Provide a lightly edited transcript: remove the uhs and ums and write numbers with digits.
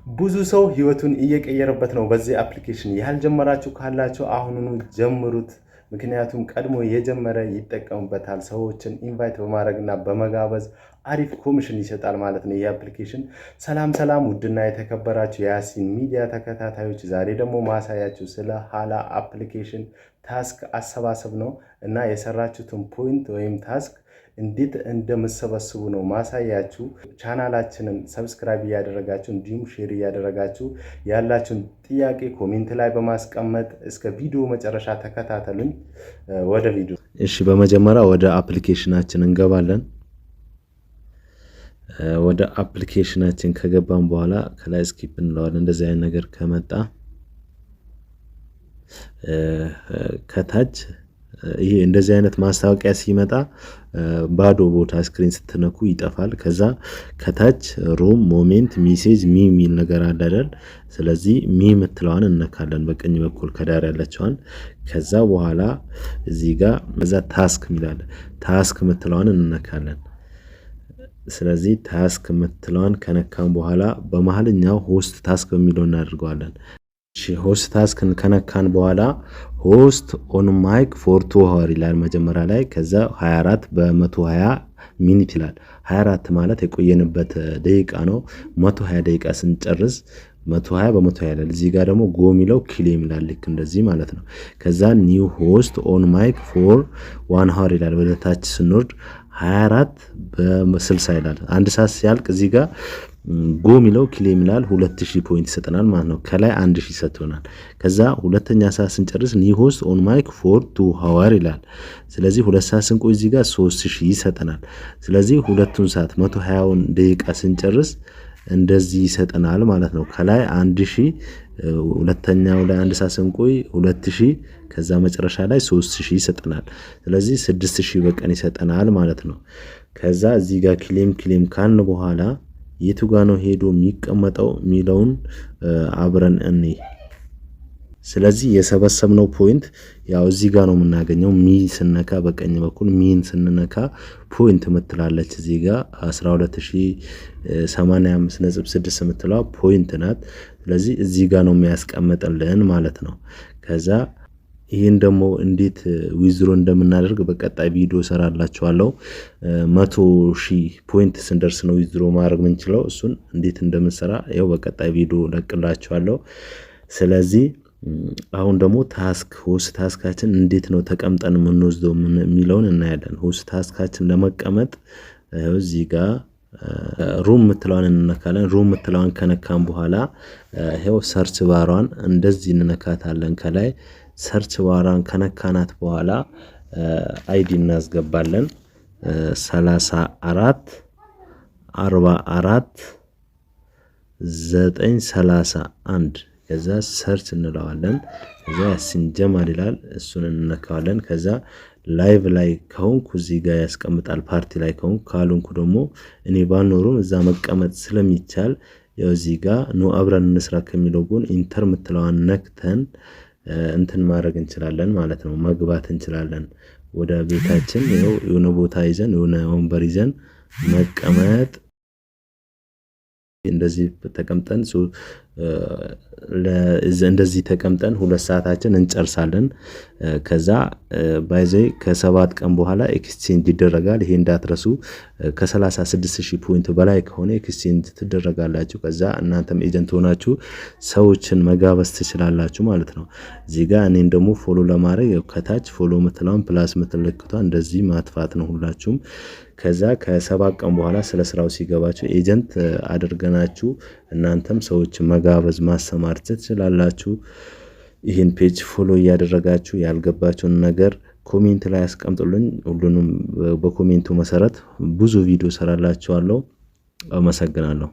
ብዙ ሰው ህይወቱን እየቀየረበት ነው በዚህ አፕሊኬሽን። ያልጀመራችሁ ካላችሁ አሁኑኑ ጀምሩት። ምክንያቱም ቀድሞ የጀመረ ይጠቀምበታል። ሰዎችን ኢንቫይት በማድረግና በመጋበዝ አሪፍ ኮሚሽን ይሰጣል ማለት ነው ይህ አፕሊኬሽን። ሰላም ሰላም፣ ውድና የተከበራችሁ የያሲን ሚዲያ ተከታታዮች፣ ዛሬ ደግሞ ማሳያችሁ ስለ ሀላ አፕሊኬሽን ታስክ አሰባሰብ ነው እና የሰራችሁትን ፖይንት ወይም ታስክ እንዴት እንደምትሰበስቡ ነው ማሳያችሁ። ቻናላችንን ሰብስክራይብ እያደረጋችሁ እንዲሁም ሼር እያደረጋችሁ ያላችሁን ጥያቄ ኮሜንት ላይ በማስቀመጥ እስከ ቪዲዮ መጨረሻ ተከታተሉኝ። ወደ ቪዲዮ። እሺ፣ በመጀመሪያ ወደ አፕሊኬሽናችን እንገባለን። ወደ አፕሊኬሽናችን ከገባን በኋላ ከላይ ስኪፕ እንለዋለን። እንደዚህ አይነት ነገር ከመጣ ከታች ይሄ እንደዚህ አይነት ማስታወቂያ ሲመጣ ባዶ ቦታ ስክሪን ስትነኩ ይጠፋል። ከዛ ከታች ሩም ሞሜንት ሜሴጅ ሚ የሚል ነገር አለ አይደል? ስለዚህ ሚ የምትለዋን እነካለን በቀኝ በኩል ከዳር ያለችዋን። ከዛ በኋላ እዚህ ጋር እዛ ታስክ የሚላል ታስክ የምትለዋን እንነካለን። ስለዚህ ታስክ የምትለዋን ከነካን በኋላ በመሃልኛው ሆስት ታስክ የሚለው እናደርገዋለን። ሆስት ታስክን ከነካን በኋላ ሆስት ኦን ማይክ ፎር 2 አወር ይላል መጀመሪያ ላይ። ከዛ 24 በ120 ሚኒት ይላል። 24 ማለት የቆየንበት ደቂቃ ነው። 120 ደቂቃ ስንጨርስ 120 በ120 ይላል። እዚህ ጋር ደግሞ ጎ የሚለው ክሌም ይላል። ልክ እንደዚህ ማለት ነው። ከዛ ኒው ሆስት ኦን ማይክ ፎር 1 አወር ይላል። ወደ ታች ስንወርድ 24 በ60 ይላል። አንድ ሰዓት ሲያልቅ እዚህ ጋር ጎ ሚለው ክሌም ይላል 2000 ፖይንት ይሰጠናል ማለት ነው። ከላይ 1000 ሰጥቶናል። ከዛ ሁለተኛ ሰዓት ስንጨርስ ኒው ሆስት ኦን ማይክ ፎር 2 አወር ይላል። ስለዚህ ሁለት ሰዓት ስንቆይ እዚህ ጋር 3000 ይሰጠናል። ስለዚህ ሁለቱን ሰዓት 120ውን ደቂቃ ስንጨርስ እንደዚህ ይሰጠናል ማለት ነው። ከላይ 1000፣ ሁለተኛው ላይ አንድ ሰዓት ስንቆይ 2000፣ ከዛ መጨረሻ ላይ 3000 ይሰጠናል። ስለዚህ 6000 በቀን ይሰጠናል ማለት ነው። ከዛ እዚህ ጋር ክሌም ካልን በኋላ የቱ ጋር ነው ሄዶ የሚቀመጠው የሚለውን አብረን እኔ። ስለዚህ የሰበሰብነው ፖይንት ያው እዚህ ጋር ነው የምናገኘው። ሚ ስነካ በቀኝ በኩል ሚን ስንነካ ፖይንት ምትላለች እዚህ ጋር 12085.6 ምትለው ፖይንት ናት። ስለዚህ እዚህ ጋር ነው የሚያስቀምጥልን ማለት ነው። ከዛ ይሄን ደግሞ እንዴት ዊዝድሮ እንደምናደርግ በቀጣይ ቪዲዮ ሰራላችኋለሁ። 100,000 ፖይንት ስንደርስ ነው ዊዝድሮ ማድረግ የምንችለው። እሱን እንዴት እንደምንሰራ ያው በቀጣይ ቪዲዮ ለቅላችኋለሁ። ስለዚህ አሁን ደግሞ ሆስት ታስካችን እንዴት ነው ተቀምጠን የምንወስደው የሚለውን እናያለን። ሆስት ታስካችን ለመቀመጥ እዚህ ጋር ሩም ምትለዋን እንነካለን። ሩም ምትለዋን ከነካን በኋላ ይሄው ሰርች ባሯን እንደዚህ እንነካታለን። ከላይ ሰርች ባሯን ከነካናት በኋላ አይዲ እናስገባለን። 34 44 931 ከዛ ሰርች እንለዋለን። ከዛ ያሲን ጀማል ይላል፣ እሱን እንነካዋለን። ከዛ ላይቭ ላይ ከሆንኩ እዚህ ጋር ያስቀምጣል። ፓርቲ ላይ ከሆንኩ ካልሆንኩ ደግሞ እኔ ባልኖርም እዛ መቀመጥ ስለሚቻል ያው እዚህ ጋር ነው አብረን እንስራ ከሚለው ጎን ኢንተር ምትለዋን ነክተን እንትን ማድረግ እንችላለን ማለት ነው። መግባት እንችላለን ወደ ቤታችን። ያው የሆነ ቦታ ይዘን የሆነ ወንበር ይዘን መቀመጥ እንደዚህ ተቀምጠን እንደዚህ ተቀምጠን 2 ሰዓታችን እንጨርሳለን። ከዛ ባይዘይ ከ7 ቀን በኋላ ኤክስቼንጅ ይደረጋል። ይሄ እንዳትረሱ። ከ36000 ፖይንት በላይ ከሆነ ኤክስቼንጅ ትደረጋላችሁ። ከዛ እናንተም ኤጀንት ሆናችሁ ሰዎችን መጋበዝ ትችላላችሁ ማለት ነው። እዚህ ጋር እኔን ደግሞ ፎሎ ለማድረግ ከታች ፎሎ ምትለውን ፕላስ ምትልክቷን እንደዚህ ማጥፋት ነው ሁላችሁም። ከዛ ከ7 ቀን በኋላ ስለ ስራው ሲገባችሁ ኤጀንት አድርገናችሁ እናንተም ሰዎችን መጋበዝ ማስተማር ትችላላችሁ። ይህን ፔጅ ፎሎ እያደረጋችሁ ያልገባችሁን ነገር ኮሜንት ላይ አስቀምጡልኝ። ሁሉንም በኮሜንቱ መሰረት ብዙ ቪዲዮ ሰራላችኋለሁ። አመሰግናለሁ።